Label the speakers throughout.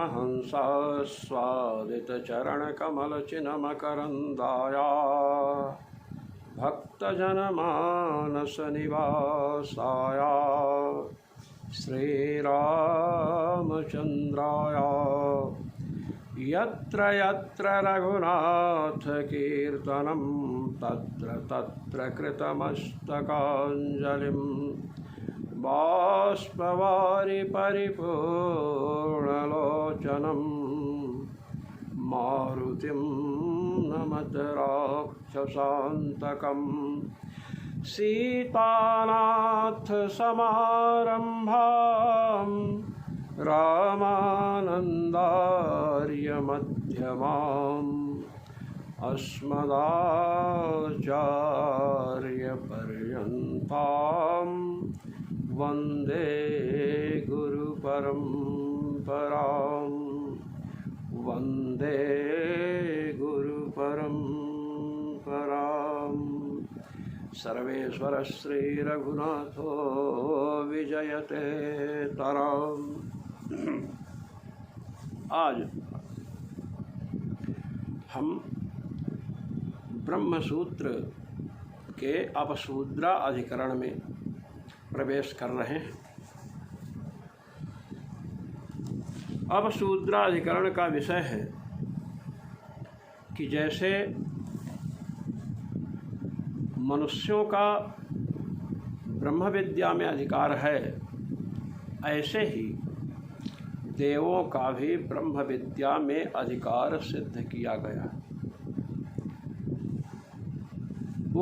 Speaker 1: परमहंसास्वादितचरणकमलचिन्हमकरन्दाया भक्तजनमानसनिवासाया श्रीरामचन्द्राय यत्र यत्र रघुनाथकीर्तनं तत्र तत्र कृतमस्तकाञ्जलिं बाष्पवारि परिपूर्णलोचनं मारुतिं नमत राक्षसान्तकं सीतानाथसमारम्भां रामानन्दार्यमध्यमाम् अस्मदाचार्यपर्यन्तां वन्दे गुरुपरम्परां वन्दे गुरुपरम्परां। सर्वेश्वर श्रीरघुनाथो विजयते तराम्। आज हम ब्रह्मसूत्र के अपसूद्रा अधिकरण में प्रवेश कर रहे हैं। अपसूद्रा अधिकरण का विषय है कि जैसे मनुष्यों का ब्रह्म विद्या में अधिकार है, ऐसे ही देवों का भी ब्रह्म विद्या में अधिकार सिद्ध किया गया।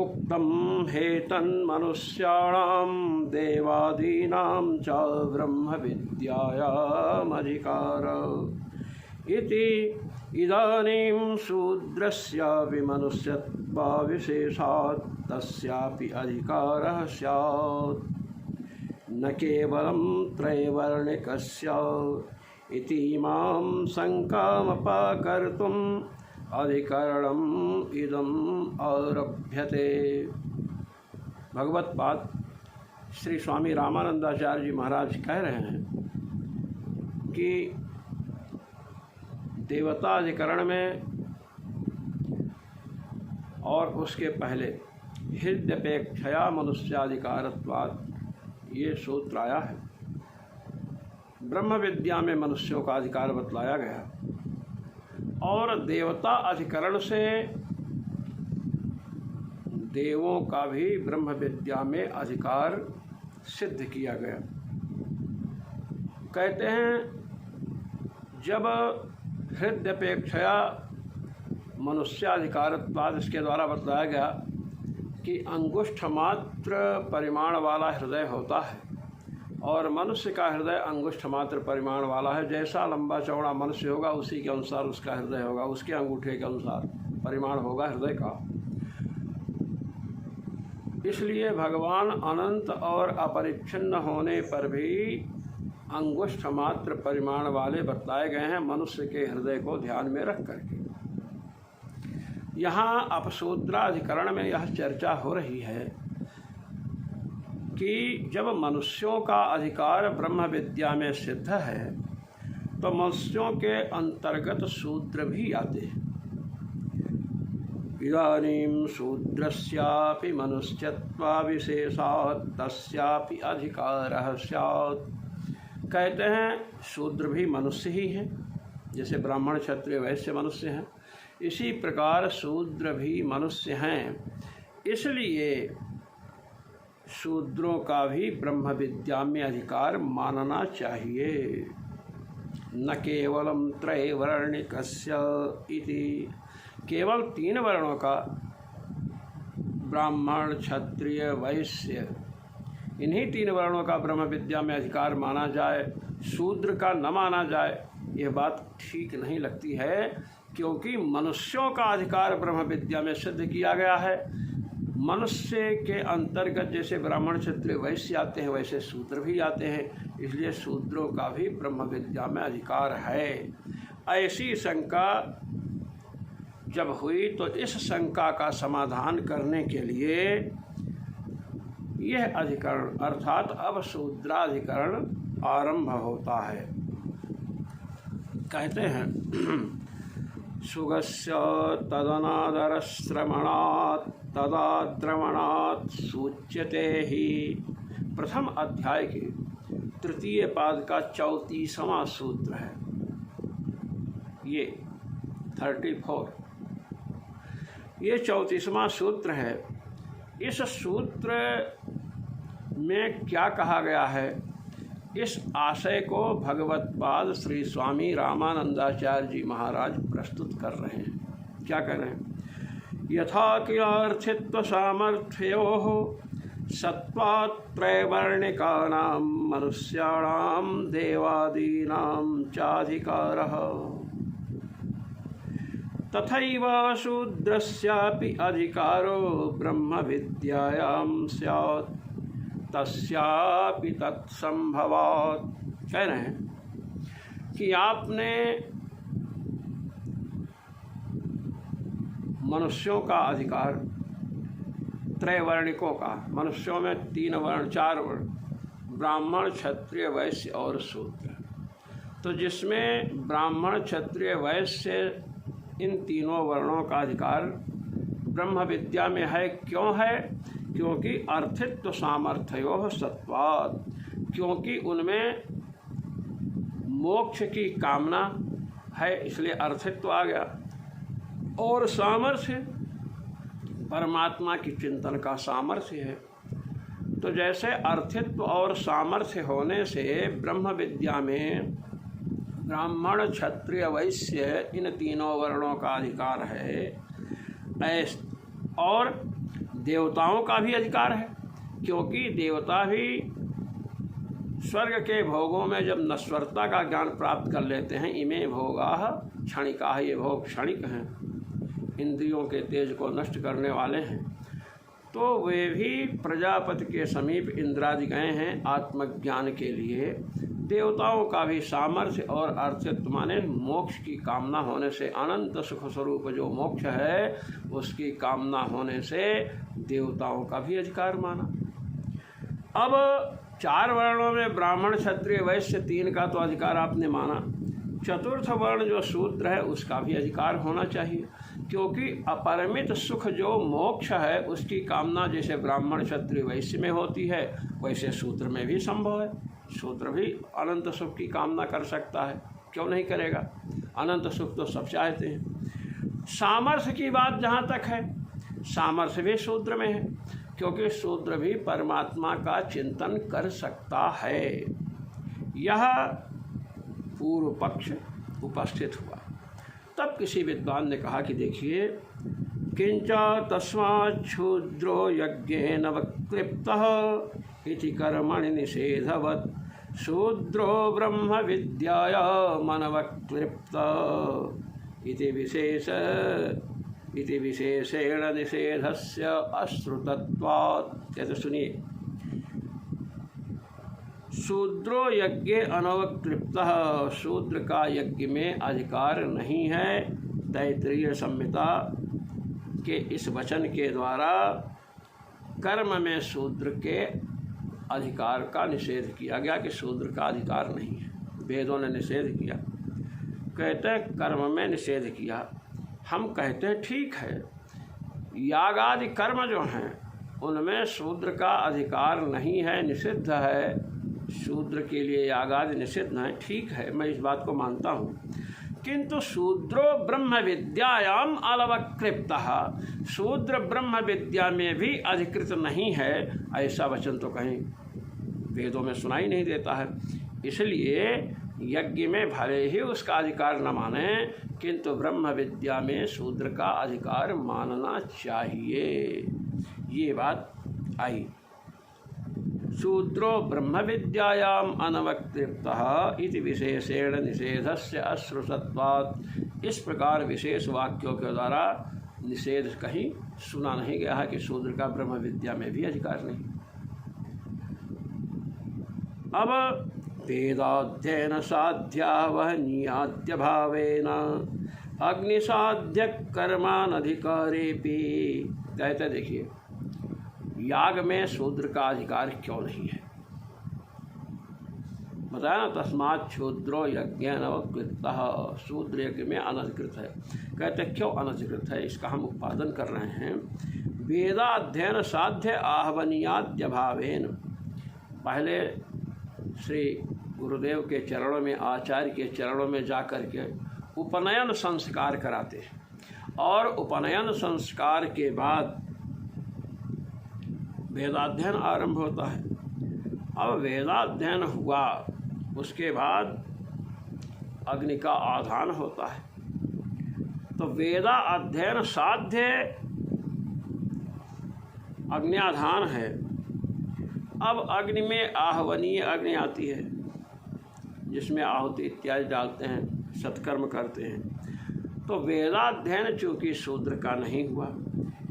Speaker 1: उक्तम हेतन्मनुष्याणां देवादीनां च ब्रह्म विद्यायामधिकार इति इदानीं शूद्रस्यापि मनुष्यत्वाविशेषात् तस्यापि अधिकारः स्यात्, न केवलं त्रैवर्णिकस्य इतीमां शङ्कामपाकर्तुम् अधिकरणम् इदम् आरभ्यते। भगवत पाद श्री स्वामी रामानंदाचार्य जी महाराज कह रहे हैं कि देवता अधिकरण में और उसके पहले हृदयपेक्षया मनुष्याधिकारत्वात् ये सूत्र आया है। ब्रह्म विद्या में मनुष्यों का अधिकार बतलाया गया और देवता अधिकरण से देवों का भी ब्रह्म विद्या में अधिकार सिद्ध किया गया। कहते हैं जब हृदयपेक्षया मनुष्याधिकारत्वाद इसके द्वारा बतलाया गया कि अंगुष्ठ मात्र परिमाण वाला हृदय होता है और मनुष्य का हृदय अंगुष्ठ मात्र परिमाण वाला है। जैसा लंबा चौड़ा मनुष्य होगा उसी के अनुसार उसका हृदय होगा, उसके अंगूठे के अनुसार परिमाण होगा हृदय का। इसलिए भगवान अनंत और अपरिच्छिन्न होने पर भी अंगुष्ठ मात्र परिमाण वाले बतलाए गए हैं मनुष्य के हृदय को ध्यान में रख करके। यहाँ अपसूद्राधिकरण में यह चर्चा हो रही है कि जब मनुष्यों का अधिकार ब्रह्म विद्या में सिद्ध है तो मनुष्यों के अंतर्गत शूद्र भी आते हैं। इदानीं शूद्रस्यापि मनुष्यत्वाविशेषात् तस्यापि अधिकारः स्यात्। कहते हैं शूद्र भी मनुष्य ही हैं, जैसे ब्राह्मण क्षत्रिय वैश्य मनुष्य हैं, इसी प्रकार शूद्र भी मनुष्य हैं। इसलिए शूद्रों का भी ब्रह्म विद्या में अधिकार मानना चाहिए। न केवलम त्रैवर्णिकस्य इति, केवल 3 वर्णों का ब्राह्मण क्षत्रिय वैश्य, इन्हीं 3 वर्णों का ब्रह्म विद्या में अधिकार माना जाए, शूद्र का न माना जाए, यह बात ठीक नहीं लगती है। क्योंकि मनुष्यों का अधिकार ब्रह्म विद्या में सिद्ध किया गया है। मनुष्य के अंतर्गत जैसे ब्राह्मण क्षत्रिय वैश्य आते हैं वैसे शूद्र भी आते हैं, इसलिए शूद्रों का भी ब्रह्म विद्या में अधिकार है। ऐसी शंका जब हुई तो इस शंका का समाधान करने के लिए यह अधिकरण अर्थात अब शूद्राधिकरण आरंभ होता है। कहते हैं सुगस्य तदनादरश्रवणात् तदाद्रवणात् सूच्यते ही। प्रथम अध्याय के तृतीय पाद का 34वां सूत्र है ये 34। ये 34वां सूत्र है। इस सूत्र में क्या कहा गया है, इस आशय को भगवत्पाद श्री स्वामी रामानंदाचार्य जी महाराज प्रस्तुत कर रहे हैं। क्या कर रहे हैं? यथा किलार्थित्व सामर्थ्योः सत्वात् त्रैवर्णिकानां मनुष्याणां देवादीनां चाधिकारः तथैव शूद्रस्यापि अधिकारो ब्रह्म विद्यायां स्यात् तस्यापि तत्संभवात्। कह रहे हैं कि आपने मनुष्यों का अधिकार, त्रैवर्णिकों का, मनुष्यों में 3 वर्ण 4 वर्ण, ब्राह्मण क्षत्रिय वैश्य और शूद्र, तो जिसमें ब्राह्मण क्षत्रिय वैश्य इन तीनों वर्णों का अधिकार ब्रह्म विद्या में है। क्यों है? क्योंकि अर्थित्व सामर्थ्यो सत्वात्, क्योंकि उनमें मोक्ष की कामना है, इसलिए अर्थित्व आ गया। और सामर्थ्य परमात्मा की चिंतन का सामर्थ्य है। तो जैसे अर्थित्व और सामर्थ्य होने से ब्रह्म विद्या में ब्राह्मण क्षत्रिय वैश्य इन तीनों वर्णों का अधिकार है, और देवताओं का भी अधिकार है, क्योंकि देवता भी स्वर्ग के भोगों में जब नश्वरता का ज्ञान प्राप्त कर लेते हैं, इमे भोगाः क्षणिकाः, ये भोग क्षणिक हैं, इंद्रियों के तेज को नष्ट करने वाले हैं, तो वे भी प्रजापति के समीप इंद्रादि गए हैं आत्मज्ञान के लिए। देवताओं का भी सामर्थ्य और अर्थित्व माने मोक्ष की कामना होने से, अनंत सुख स्वरूप जो मोक्ष है उसकी कामना होने से देवताओं का भी अधिकार माना। अब 4 वर्णों में ब्राह्मण क्षत्रिय वैश्य 3 का तो अधिकार आपने माना, चतुर्थ वर्ण जो शूद्र है उसका भी अधिकार होना चाहिए, क्योंकि अपरिमित सुख जो मोक्ष है उसकी कामना जैसे ब्राह्मण क्षत्रिय वैश्य में होती है वैसे शूद्र में भी संभव है। शूद्र भी अनंत सुख की कामना कर सकता है, क्यों नहीं करेगा? अनंत सुख तो सब चाहते हैं। सामर्थ्य की बात जहाँ तक है, सामर्थ्य भी शूद्र में है, क्योंकि शूद्र भी परमात्मा का चिंतन कर सकता है। यह पूर्व पक्ष उपस्थित हुआ। तब किसी विद्वान ने कहा कि देखिए, किंच तस्मात् शूद्रो यज्ञेन वक्तृप्तः इति कर्मणि निषेधवत् शूद्रो ब्रह्म विद्यायामनवक्तृप्तः इति विशेषेण निषेधस्य अश्रुतत्वात्। कहते सुनिए, शूद्रो यज्ञ अनवक्तृप्तः, शूद्र का यज्ञ में अधिकार नहीं है। तैत्तिरीय संहिता के इस वचन के द्वारा कर्म में शूद्र के अधिकार का निषेध किया गया कि शूद्र का अधिकार नहीं है। वेदों ने निषेध किया, कहते हैं कर्म में निषेध किया। हम कहते हैं ठीक है, याग आदि कर्म जो हैं उनमें शूद्र का अधिकार नहीं है, निषिद्ध है, शूद्र के लिए याग आदि निषिद्ध है, ठीक है, मैं इस बात को मानता हूँ। किंतु शूद्रो ब्रह्म विद्यायाम अलवक्तृप्तः, शूद्र ब्रह्म विद्या में भी अधिकृत नहीं है, ऐसा वचन तो कहीं वेदों में सुनाई नहीं देता है। इसलिए यज्ञ में भले ही उसका अधिकार न माने, किंतु ब्रह्म विद्या में शूद्र का अधिकार मानना चाहिए। ये बात आई। शूद्रो ब्रह्म विद्यायाम अनवक्तृप्तः इति विशेषेण निषेधस्य अश्रुतत्वात्। इस प्रकार विशेष वाक्यों के द्वारा निषेध कहीं सुना नहीं गया है कि शूद्र का ब्रह्म विद्या में भी अधिकार नहीं। अब वेदाध्ययन साध्या वह नियाद्य भावेन अग्निसाध्य कर्मानधिकारेपि। कहते देखिए, याग में शूद्र का अधिकार क्यों नहीं है? बताया ना, तस्मात् शूद्रो यज्ञेन कृतः, शूद्र यज्ञ में अनधिकृत है। कहते क्यों अनधिकृत है, इसका हम उत्पादन कर रहे हैं। वेदाध्ययन साध्य आहवनीयाद्य भावेन, पहले श्री गुरुदेव के चरणों में, आचार्य के चरणों में जा कर के उपनयन संस्कार कराते हैं और उपनयन संस्कार के बाद वेदाध्ययन आरंभ होता है। अब वेदाध्ययन हुआ, उसके बाद अग्नि का आधान होता है। तो वेदा अध्ययन साध्य अग्न्याधान है। अब अग्नि में आहवनीय अग्नि आती है, जिसमें आहुति इत्यादि डालते हैं, सत्कर्म करते हैं। तो वेदाध्ययन चूँकि शूद्र का नहीं हुआ,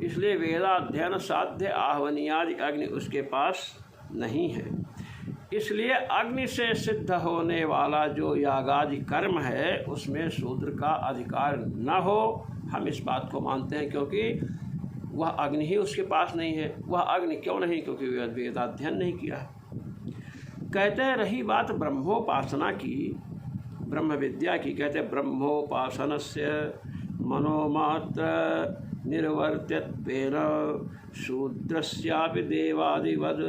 Speaker 1: इसलिए वेदाध्ययन साध्य आहवनीयादि अग्नि उसके पास नहीं है। इसलिए अग्नि से सिद्ध होने वाला जो यागादि कर्म है उसमें शूद्र का अधिकार न हो, हम इस बात को मानते हैं, क्योंकि वह अग्नि ही उसके पास नहीं है। वह अग्नि क्यों नहीं, क्योंकि वेदाध्ययन नहीं किया है। कहते हैं रही बात ब्रह्मोपासना की, ब्रह्म विद्या की, कहते हैं ब्रह्मोपासनस्य मनोमात्र निर्वर्त्यत्वेन शूद्रस्यापि देवादिवद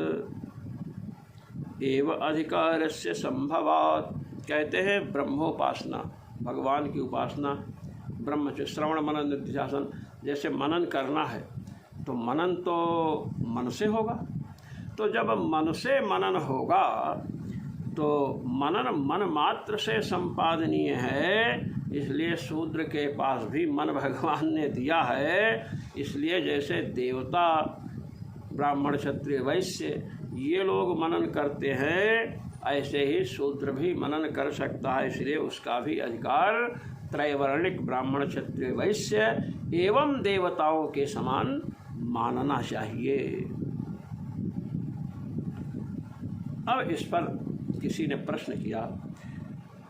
Speaker 1: एव अधिकारस्य संभवात्। कहते हैं ब्रह्मोपासना, भगवान की उपासना, ब्रह्म श्रवण मनन निधिध्यासन, जैसे मनन करना है तो मनन तो मन से होगा। तो जब मन से मनन होगा तो मनन मन मात्र से संपादनीय है, इसलिए शूद्र के पास भी मन भगवान ने दिया है। इसलिए जैसे देवता, ब्राह्मण, क्षत्रिय, वैश्य ये लोग मनन करते हैं, ऐसे ही शूद्र भी मनन कर सकता है। इसलिए उसका भी अधिकार त्रैवर्णिक ब्राह्मण, क्षत्रिय, वैश्य एवं देवताओं के समान मानना चाहिए। अब इस पर किसी ने प्रश्न किया,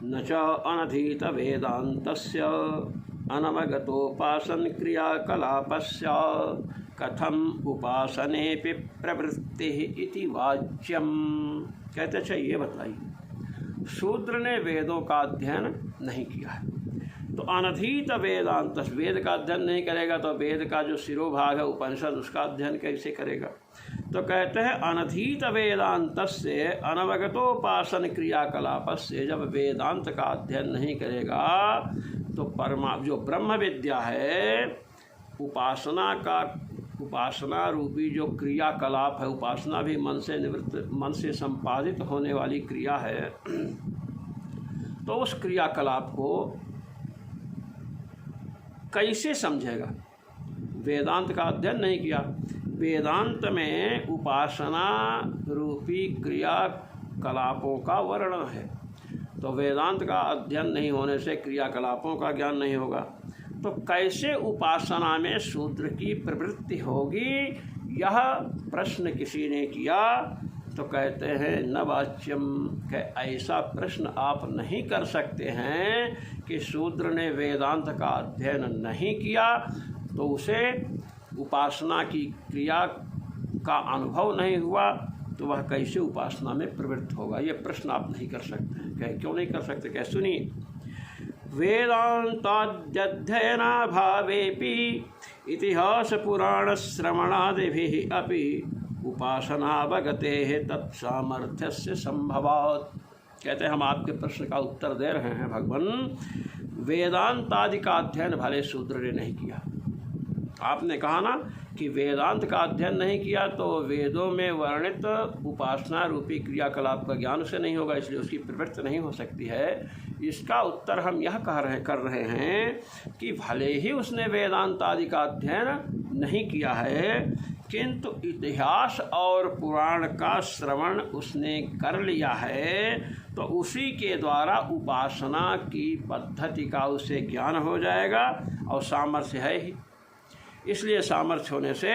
Speaker 1: न च अनधीत वेदान्तस्य अनवगतोपासन क्रियाकलापस्य कथम उपासनेपि प्रवृत्ति इति वाच्यम। कहते अच्छा ये बताइए, शूद्र ने वेदों का अध्ययन नहीं किया है, तो अनधीत वेदांत, वेद का अध्ययन नहीं करेगा तो वेद का जो शिरोभाग है उपनिषद, उसका अध्ययन कैसे करेगा। तो कहते हैं अनधीत वेदांतस्य अनवगतोपासन क्रियाकलापस्य, जब वेदांत का अध्ययन नहीं करेगा तो जो ब्रह्म विद्या है, उपासना रूपी जो क्रियाकलाप है, उपासना भी मन से निवृत्त, मन से संपादित होने वाली क्रिया है, तो उस क्रियाकलाप को कैसे समझेगा। वेदांत का अध्ययन नहीं किया, वेदांत में उपासना रूपी क्रियाकलापों का वर्णन है, तो वेदांत का अध्ययन नहीं होने से क्रियाकलापों का ज्ञान नहीं होगा, तो कैसे उपासना में शूद्र की प्रवृत्ति होगी, यह प्रश्न किसी ने किया। तो कहते हैं न वाच्यम, कि ऐसा प्रश्न आप नहीं कर सकते हैं कि शूद्र ने वेदांत का अध्ययन नहीं किया तो उसे उपासना की क्रिया का अनुभव नहीं हुआ, तो वह कैसे उपासना में प्रवृत्त होगा। ये प्रश्न आप नहीं कर सकते हैं। कह क्यों नहीं कर सकते, कह सुनिए, वेदांताध्ययनाभावेपि इतिहास पुराण श्रवणादिभिः अपि उपासनावगतेः तत्सामर्थ्यस्य संभवात्। कहते हैं हम आपके प्रश्न का उत्तर दे रहे हैं भगवान। वेदांत आदि का अध्ययन भले शूद्र ने नहीं किया, आपने कहा ना कि वेदांत का अध्ययन नहीं किया तो वेदों में वर्णित उपासना रूपी क्रियाकलाप का ज्ञान उसे नहीं होगा, इसलिए उसकी प्रवृत्ति नहीं हो सकती है। इसका उत्तर हम यह कर रहे हैं कि भले ही उसने वेदांत आदि का अध्ययन नहीं किया है, किंतु इतिहास और पुराण का श्रवण उसने कर लिया है, तो उसी के द्वारा उपासना की पद्धति का उसे ज्ञान हो जाएगा, और सामर्थ्य है ही। इसलिए सामर्थ्य होने से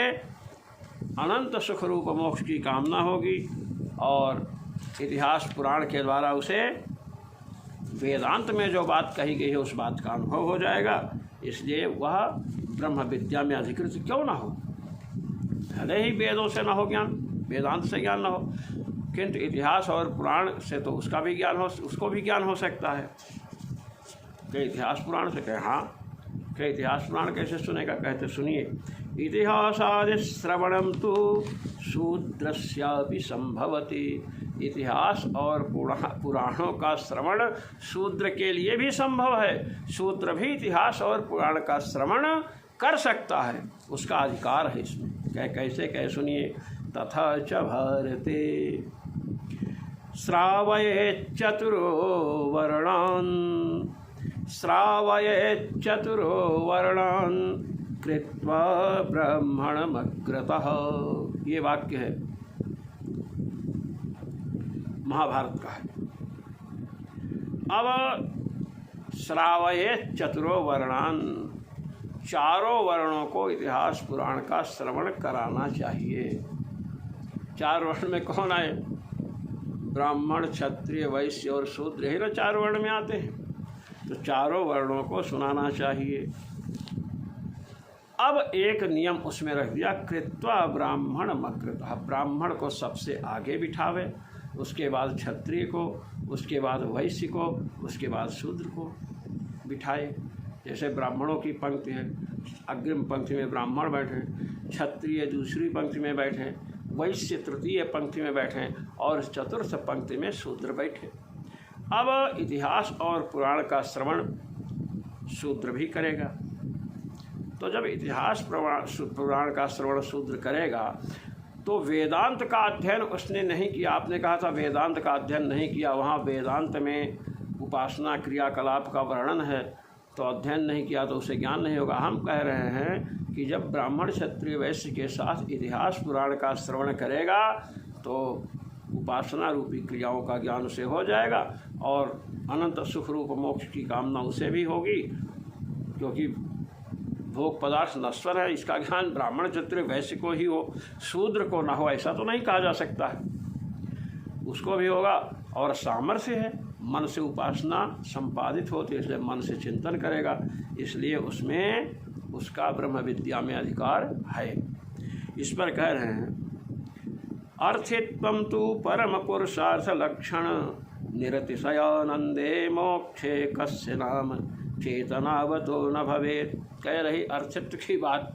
Speaker 1: अनंत सुख रूप मोक्ष की कामना होगी, और इतिहास पुराण के द्वारा उसे वेदांत में जो बात कही गई है उस बात का अनुभव हो जाएगा। इसलिए वह ब्रह्म विद्या में अधिकृत क्यों ना हो, भले ही वेदों से ना हो ज्ञान, वेदांत से ज्ञान ना हो, किंतु इतिहास और पुराण से तो उसको भी ज्ञान हो सकता है। कि इतिहास पुराण से कहे हाँ, कि इतिहास पुराण कैसे सुनेगा? कहते सुनिए, इतिहासादि श्रवणम तो शूद्रस्यापि संभवति। इतिहास और पुराणों का श्रवण शूद्र के लिए भी संभव है। शूद्र भी इतिहास और पुराण का श्रवण कर सकता है, उसका अधिकार है इसमें। कैसे कहे सुनिए, तथा च भारते श्रावयेत् चतुरो वर्णान् कृत्वा ब्राह्मणमग्रतः। ये वाक्य है, महाभारत का है। अब श्रावयेत् चतुरो वर्णान्, चारों वर्णों को इतिहास पुराण का श्रवण कराना चाहिए। 4 वर्ण में कौन आए? ब्राह्मण, क्षत्रिय, वैश्य और शूद्र ही ना 4 वर्ण में आते हैं। तो चारों वर्णों को सुनाना चाहिए। अब एक नियम उसमें रख दिया, कृत्वा ब्राह्मण मग्रतः। ब्राह्मण को सबसे आगे बिठावे, उसके बाद क्षत्रिय को, उसके बाद वैश्य को, उसके बाद शूद्र को बिठाए। जैसे ब्राह्मणों की पंक्ति है, अग्रिम पंक्ति में ब्राह्मण बैठे, क्षत्रिय दूसरी पंक्ति में बैठे, वैश्य तृतीय पंक्ति में बैठे और चतुर्थ पंक्ति में शूद्र बैठे। अब इतिहास और पुराण का श्रवण शूद्र भी करेगा। तो जब इतिहास पुराण का श्रवण शूद्र करेगा तो वेदांत का अध्ययन उसने नहीं किया। आपने कहा था वेदांत का अध्ययन नहीं किया, वहाँ वेदांत में उपासना क्रियाकलाप का वर्णन है, तो अध्ययन नहीं किया तो उसे ज्ञान नहीं होगा। हम कह रहे हैं कि जब ब्राह्मण क्षत्रिय वैश्य के साथ इतिहास पुराण का श्रवण करेगा तो उपासना रूपी क्रियाओं का ज्ञान उसे हो जाएगा और अनंत सुख रूप मोक्ष की कामना उसे भी होगी, क्योंकि भोग पदार्थ नश्वर है। इसका ज्ञान ब्राह्मण क्षत्रिय वैश्य को ही हो, शूद्र को ना हो ऐसा तो नहीं कहा जा सकता है। उसको भी होगा और सामर्थ्य है, मन से उपासना संपादित होती है, इसलिए मन से चिंतन करेगा, इसलिए उसमें उसका ब्रह्म विद्या में अधिकार है। इस पर कह रहे हैं, अर्थित्वं तु परम पुरुषार्थ लक्षण निरतिशयानंदे मोक्षे कस्य नाम चेतनावतो न भवेत्। कह रही अर्थित्व की बात,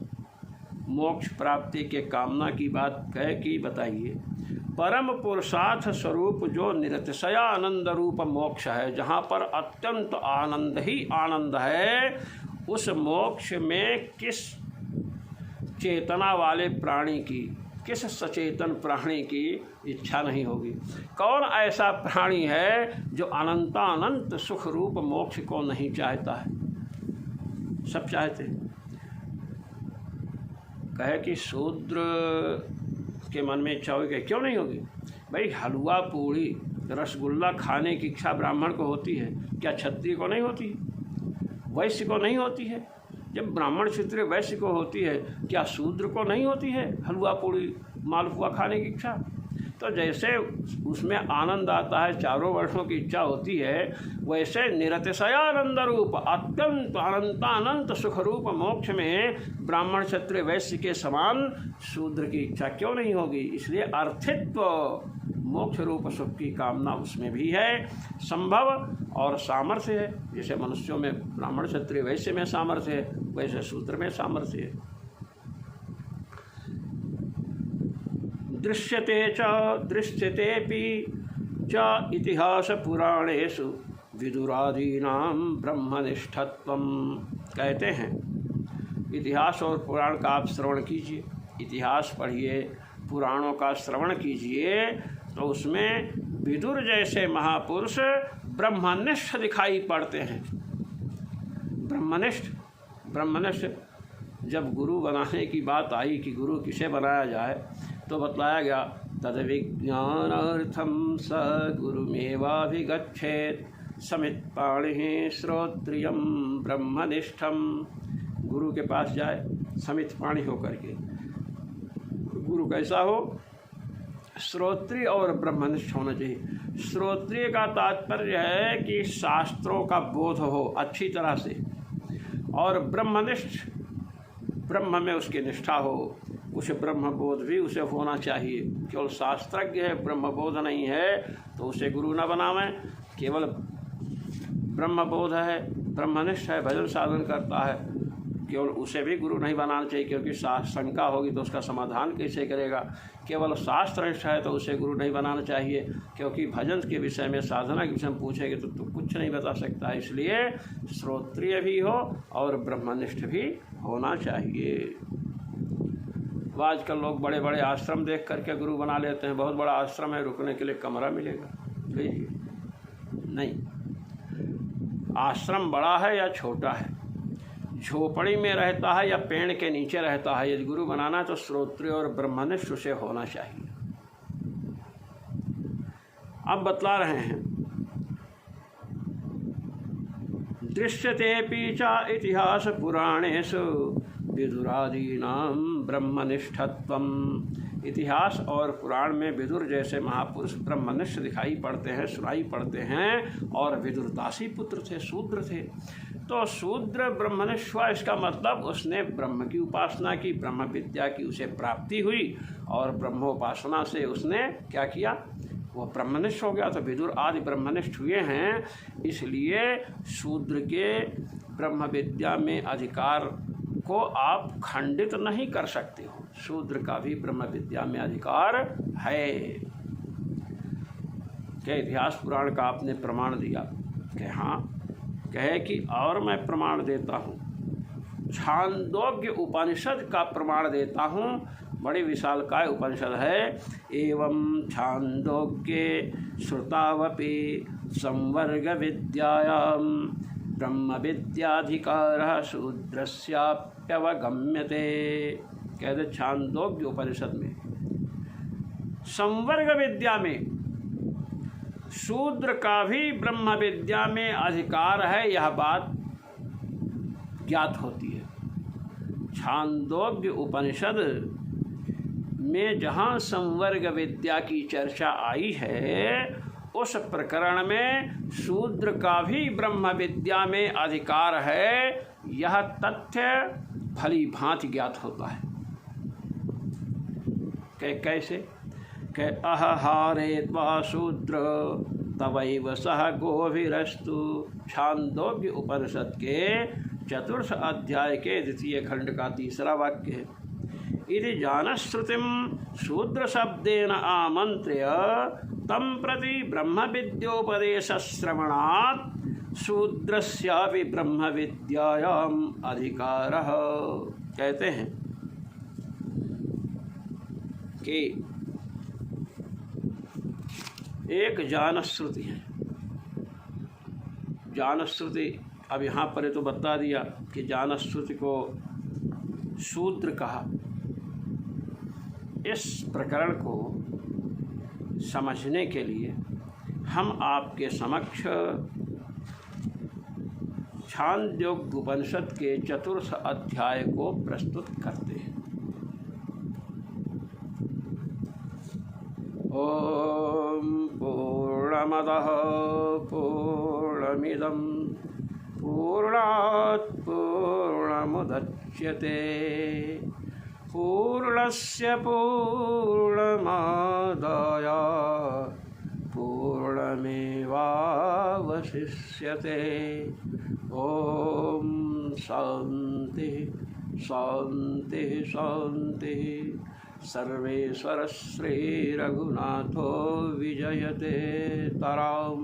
Speaker 1: मोक्ष प्राप्ति के कामना की बात कह की बताइए। परम पुरुषार्थ स्वरूप जो निरतिशया आनंद रूप मोक्ष है, जहाँ पर अत्यंत आनंद ही आनंद है, उस मोक्ष में किस चेतना वाले प्राणी की, किस सचेतन प्राणी की इच्छा नहीं होगी? कौन ऐसा प्राणी है जो अनंतानंत सुख रूप मोक्ष को नहीं चाहता है? सब चाहते हैं। कहे कि शूद्र के मन में इच्छा होगी, क्यों नहीं होगी? भाई हलवा पूड़ी रसगुल्ला खाने की इच्छा ब्राह्मण को होती है, क्या क्षत्रिय को नहीं होती? वैश्य को नहीं होती है? जब ब्राह्मण क्षत्रिय वैश्य को होती है, क्या शूद्र को नहीं होती है हलवा पूड़ी मालपुआ खाने की इच्छा? तो जैसे उसमें आनंद आता है, चारों वर्षों की इच्छा होती है, वैसे निरतिशयानंद रूप अत्यंत अनंतानंत सुख रूप मोक्ष में ब्राह्मण क्षत्रिय वैश्य के समान शूद्र की इच्छा क्यों नहीं होगी? इसलिए अर्थित्व मोक्ष रूप सुख की कामना उसमें भी है, संभव और सामर्थ्य है। जैसे मनुष्यों में ब्राह्मण क्षत्रिय वैश्य में सामर्थ्य है, वैसे शूद्र में सामर्थ्य है। दृश्यतेऽपि च इतिहास पुराणेषु विदुरादीनां ब्रह्मनिष्ठत्वम्। कहते हैं इतिहास और पुराण का आप श्रवण कीजिए, इतिहास पढ़िए, पुराणों का श्रवण कीजिए, तो उसमें विदुर जैसे महापुरुष ब्रह्मनिष्ठ दिखाई पड़ते हैं। ब्रह्मनिष्ठ जब गुरु बनाने की बात आई कि गुरु किसे बनाया जाए, तो बतलाया गया तद विज्ञानार्थम स गुरुमेवाभिगच्छेत् समित पाणि श्रोत्रियम ब्रह्मनिष्ठम। गुरु के पास जाए समित पाणि होकर के। गुरु कैसा हो? श्रोत्रिय और ब्रह्मनिष्ठ होना चाहिए। श्रोत्रिय का तात्पर्य है कि शास्त्रों का बोध हो अच्छी तरह से, और ब्रह्मनिष्ठ ब्रह्म में उसकी निष्ठा हो, कुछ ब्रह्मबोध भी उसे होना चाहिए। केवल शास्त्रज्ञ है, ब्रह्मबोध नहीं है तो उसे गुरु न बनावें। केवल ब्रह्मबोध है, ब्रह्मनिष्ठ है, भजन साधन करता है, केवल उसे भी गुरु नहीं बनाना चाहिए, क्योंकि शंका होगी तो उसका समाधान कैसे करेगा। केवल शास्त्रनिष्ठ है तो उसे गुरु नहीं बनाना चाहिए, क्योंकि भजन के विषय में, साधना के विषय में पूछेंगे तो कुछ नहीं बता सकता। इसलिए श्रोत्रिय भी हो और ब्रह्मनिष्ठ भी होना चाहिए। आजकल लोग बड़े बड़े आश्रम देख करके गुरु बना लेते हैं। बहुत बड़ा आश्रम है, रुकने के लिए कमरा मिलेगा, लीजिए। नहीं, आश्रम बड़ा है या छोटा है, झोपड़ी में रहता है या पेड़ के नीचे रहता है, यदि गुरु बनाना है तो श्रोत्रिय और ब्रह्मनिष्ठ उसे होना चाहिए। अब बतला रहे हैं, दृश्यते च इतिहास पुराणेषु विदुरादीनां ब्रह्मनिष्ठत्वम्। इतिहास और पुराण में विदुर जैसे महापुरुष ब्रह्मनिष्ठ दिखाई पड़ते हैं, सुनाई पड़ते हैं। और विदुर दासी पुत्र थे, शूद्र थे। तो शूद्र ब्रह्मनिष्ठ हुआ, इसका मतलब उसने ब्रह्म की उपासना की, ब्रह्म विद्या की उसे प्राप्ति हुई और ब्रह्मोपासना से उसने क्या किया, वो ब्रह्मनिष्ठ हो गया। तो विदुर आदि ब्रह्मनिष्ठ हुए हैं। इसलिए शूद्र के ब्रह्म विद्या में अधिकार को आप खंडित नहीं कर सकते हो। शूद्र का भी ब्रह्म विद्या में अधिकार है। क्या इतिहास पुराण का आपने प्रमाण दिया? कि हाँ। कहे कि और मैं प्रमाण देता हूँ, छांदोग्य उपनिषद का प्रमाण देता हूँ। बड़ी विशालकाय उपनिषद है। एवं छांदोग्ये श्रुतावपि संवर्ग विद्यायां ब्रह्म विद्याधिकारः शूद्रस्याप्यवगम्यते। कहते छांदोग्य उपनिषद में संवर्ग विद्या में शूद्र का भी ब्रह्म विद्या में अधिकार है, यह बात ज्ञात होती है। छांदोग्य उपनिषद में जहाँ संवर्ग विद्या की चर्चा आई है, उस प्रकरण में शूद्र का भी ब्रह्म विद्या में अधिकार है, यह तथ्य भली भांति ज्ञात होता है। कैसे? के अहारे त्वा शूद्र तवैव सह गोभिरस्तु। छांदोग्य उपनिषद के चतुर्थ अध्याय के द्वितीय खंड का तीसरा वाक्य है। यदि जानश्रुतिम शूद्र शब्देन आमंत्र्य तम प्रति ब्रह्म विद्योपदेश श्रवणात् शूद्रस्यापि ब्रह्म विद्यायाम अधिकारः। कहते हैं कि एक जानश्रुति है। जानश्रुति, अब यहाँ पर तो बता दिया कि जानश्रुति को शूद्र कहा। इस प्रकरण को समझने के लिए हम आपके समक्ष छांदोग्य उपनिषद के चतुर्थ अध्याय को प्रस्तुत करते हैं। ओम पूर्णमदः पूर्णमिदं पूर्णात् पूर्णमुदच्यते पूर्णस्य पूर्णमादाय पूर्णमेवावशिष्यते। ओम शांति शांति शांति। सर्वेश्वर श्री रघुनाथो विजयते तराम।